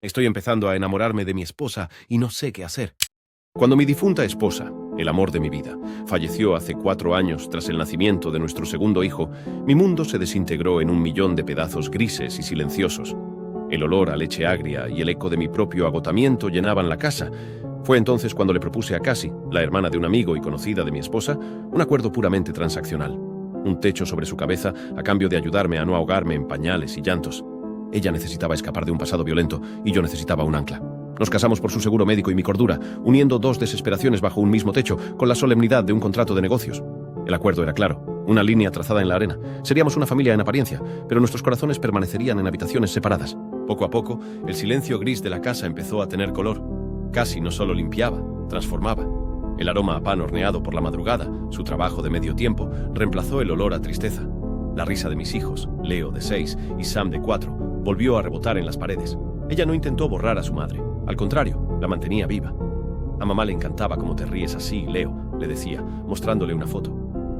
Estoy empezando a enamorarme de mi esposa y no sé qué hacer. Cuando mi difunta esposa, el amor de mi vida, falleció hace 4 años tras el nacimiento de nuestro segundo hijo, mi mundo se desintegró en un millón de pedazos grises y silenciosos. El olor a leche agria y el eco de mi propio agotamiento llenaban la casa. Fue entonces cuando le propuse a Cassie, la hermana de un amigo y conocida de mi esposa, un acuerdo puramente transaccional. Un techo sobre su cabeza a cambio de ayudarme a no ahogarme en pañales y llantos. Ella necesitaba escapar de un pasado violento y yo necesitaba un ancla. Nos casamos por su seguro médico y mi cordura, uniendo 2 desesperaciones bajo un mismo techo, con la solemnidad de un contrato de negocios. El acuerdo era claro, una línea trazada en la arena. Seríamos una familia en apariencia, pero nuestros corazones permanecerían en habitaciones separadas. Poco a poco, el silencio gris de la casa empezó a tener color. Cassie no solo limpiaba, transformaba. El aroma a pan horneado por la madrugada, su trabajo de medio tiempo, reemplazó el olor a tristeza. La risa de mis hijos, Leo de 6 y Sam de 4, volvió a rebotar en las paredes. Ella no intentó borrar a su madre. Al contrario, la mantenía viva. A mamá le encantaba cómo te ríes así, Leo, le decía, mostrándole una foto.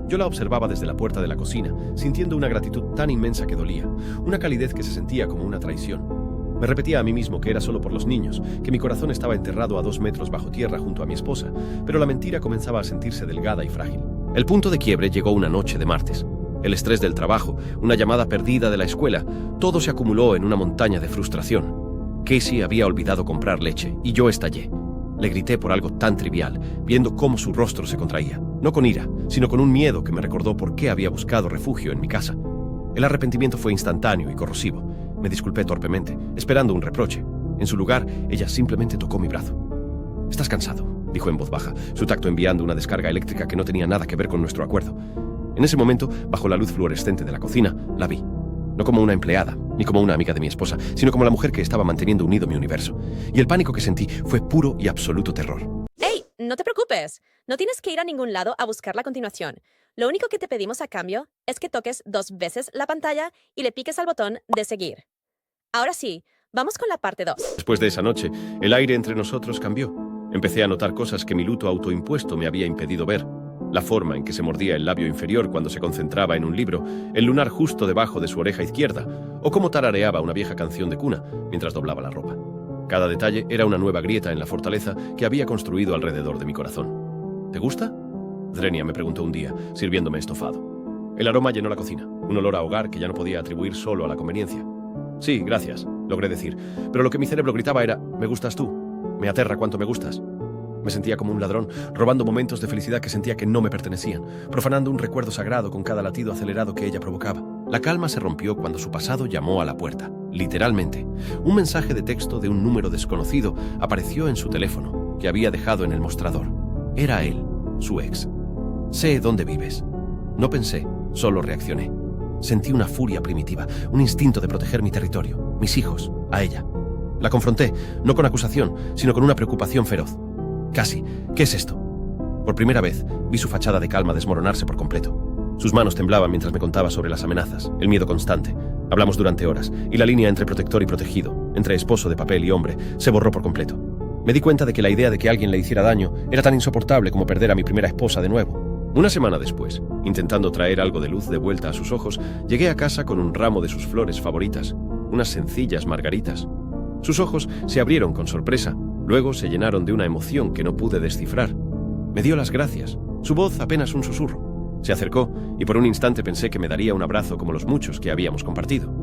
Yo la observaba desde la puerta de la cocina, sintiendo una gratitud tan inmensa que dolía, una calidez que se sentía como una traición. Me repetía a mí mismo que era solo por los niños, que mi corazón estaba enterrado a 2 metros bajo tierra junto a mi esposa, pero la mentira comenzaba a sentirse delgada y frágil. El punto de quiebre llegó una noche de martes. El estrés del trabajo, una llamada perdida de la escuela, todo se acumuló en una montaña de frustración. Casey había olvidado comprar leche y yo estallé. Le grité por algo tan trivial, viendo cómo su rostro se contraía, no con ira, sino con un miedo que me recordó por qué había buscado refugio en mi casa. El arrepentimiento fue instantáneo y corrosivo. Me disculpé torpemente, esperando un reproche. En su lugar, ella simplemente tocó mi brazo. «Estás cansado», dijo en voz baja, su tacto enviando una descarga eléctrica que no tenía nada que ver con nuestro acuerdo. En ese momento, bajo la luz fluorescente de la cocina, la vi. No como una empleada, ni como una amiga de mi esposa, sino como la mujer que estaba manteniendo unido mi universo. Y el pánico que sentí fue puro y absoluto terror. ¡Hey! No te preocupes. No tienes que ir a ningún lado a buscarla a continuación. Lo único que te pedimos a cambio es que toques 2 veces la pantalla y le piques al botón de seguir. Ahora sí, vamos con la parte 2. Después de esa noche, el aire entre nosotros cambió. Empecé a notar cosas que mi luto autoimpuesto me había impedido ver. La forma en que se mordía el labio inferior cuando se concentraba en un libro, el lunar justo debajo de su oreja izquierda, o cómo tarareaba una vieja canción de cuna mientras doblaba la ropa. Cada detalle era una nueva grieta en la fortaleza que había construido alrededor de mi corazón. ¿Te gusta?, Drenia me preguntó un día, sirviéndome estofado. El aroma llenó la cocina, un olor a hogar que ya no podía atribuir solo a la conveniencia. «Sí, gracias», logré decir, pero lo que mi cerebro gritaba era «Me gustas tú, me aterra cuánto me gustas». Me sentía como un ladrón, robando momentos de felicidad que sentía que no me pertenecían, profanando un recuerdo sagrado con cada latido acelerado que ella provocaba. La calma se rompió cuando su pasado llamó a la puerta. Literalmente, un mensaje de texto de un número desconocido apareció en su teléfono, que había dejado en el mostrador. Era él, su ex. «Sé dónde vives». No pensé, solo reaccioné. Sentí una furia primitiva, un instinto de proteger mi territorio, mis hijos, a ella. La confronté, no con acusación, sino con una preocupación feroz. «Cassie, ¿qué es esto?». Por primera vez, vi su fachada de calma desmoronarse por completo. Sus manos temblaban mientras me contaba sobre las amenazas, el miedo constante. Hablamos durante horas, y la línea entre protector y protegido, entre esposo de papel y hombre, se borró por completo. Me di cuenta de que la idea de que alguien le hiciera daño era tan insoportable como perder a mi primera esposa de nuevo. Una semana después, intentando traer algo de luz de vuelta a sus ojos, llegué a casa con un ramo de sus flores favoritas, unas sencillas margaritas. Sus ojos se abrieron con sorpresa. Luego se llenaron de una emoción que no pude descifrar. Me dio las gracias, su voz apenas un susurro. Se acercó y por un instante pensé que me daría un abrazo como los muchos que habíamos compartido.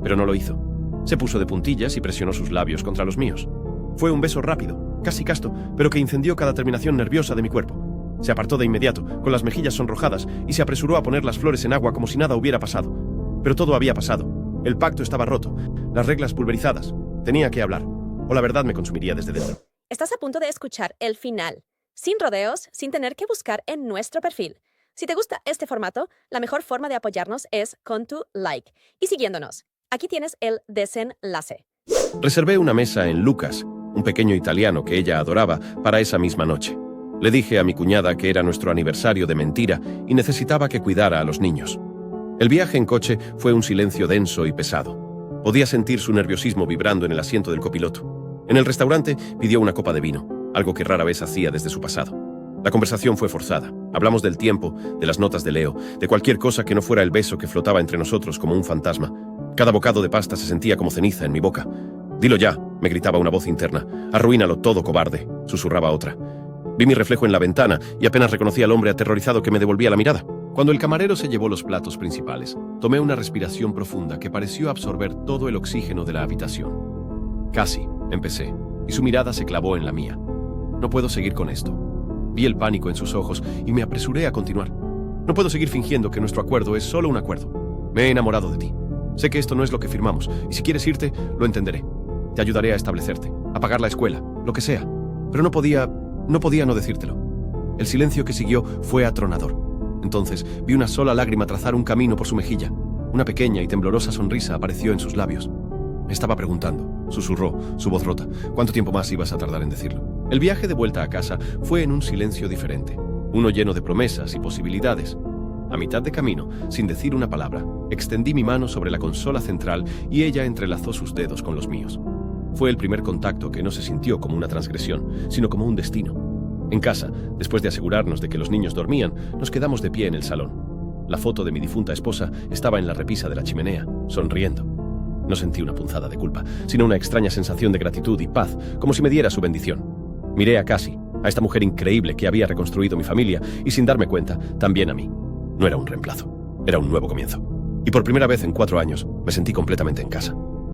Pero no lo hizo. Se puso de puntillas y presionó sus labios contra los míos. Fue un beso rápido, casi casto, pero que incendió cada terminación nerviosa de mi cuerpo. Se apartó de inmediato, con las mejillas sonrojadas, y se apresuró a poner las flores en agua como si nada hubiera pasado. Pero todo había pasado. El pacto estaba roto, las reglas pulverizadas. Tenía que hablar. O la verdad me consumiría desde dentro. Estás a punto de escuchar el final, sin rodeos, sin tener que buscar en nuestro perfil. Si te gusta este formato, la mejor forma de apoyarnos es con tu like y siguiéndonos. Aquí tienes el desenlace. Reservé una mesa en Lucas, un pequeño italiano que ella adoraba, para esa misma noche. Le dije a mi cuñada que era nuestro aniversario de mentira y necesitaba que cuidara a los niños. El viaje en coche fue un silencio denso y pesado. Podía sentir su nerviosismo vibrando en el asiento del copiloto. En el restaurante pidió una copa de vino, algo que rara vez hacía desde su pasado. La conversación fue forzada. Hablamos del tiempo, de las notas de Leo, de cualquier cosa que no fuera el beso que flotaba entre nosotros como un fantasma. Cada bocado de pasta se sentía como ceniza en mi boca. Dilo ya, me gritaba una voz interna. Arruínalo todo, cobarde, susurraba otra. Vi mi reflejo en la ventana y apenas reconocí al hombre aterrorizado que me devolvía la mirada. Cuando el camarero se llevó los platos principales, tomé una respiración profunda que pareció absorber todo el oxígeno de la habitación. Casi, empecé, y su mirada se clavó en la mía. No puedo seguir con esto. Vi el pánico en sus ojos y me apresuré a continuar. No puedo seguir fingiendo que nuestro acuerdo es solo un acuerdo. Me he enamorado de ti. Sé que esto no es lo que firmamos, y si quieres irte, lo entenderé. Te ayudaré a establecerte, a pagar la escuela, lo que sea. Pero no podía no decírtelo. El silencio que siguió fue atronador. Entonces vi una sola lágrima trazar un camino por su mejilla. Una pequeña y temblorosa sonrisa apareció en sus labios. Me estaba preguntando, susurró, su voz rota, ¿cuánto tiempo más ibas a tardar en decirlo? El viaje de vuelta a casa fue en un silencio diferente, uno lleno de promesas y posibilidades. A mitad de camino, sin decir una palabra, extendí mi mano sobre la consola central y ella entrelazó sus dedos con los míos. Fue el primer contacto que no se sintió como una transgresión, sino como un destino. En casa, después de asegurarnos de que los niños dormían, nos quedamos de pie en el salón. La foto de mi difunta esposa estaba en la repisa de la chimenea, sonriendo. No sentí una punzada de culpa, sino una extraña sensación de gratitud y paz, como si me diera su bendición. Miré a Cassie, a esta mujer increíble que había reconstruido mi familia, y sin darme cuenta, también a mí. No era un reemplazo, era un nuevo comienzo. Y por primera vez en 4 años, me sentí completamente en casa.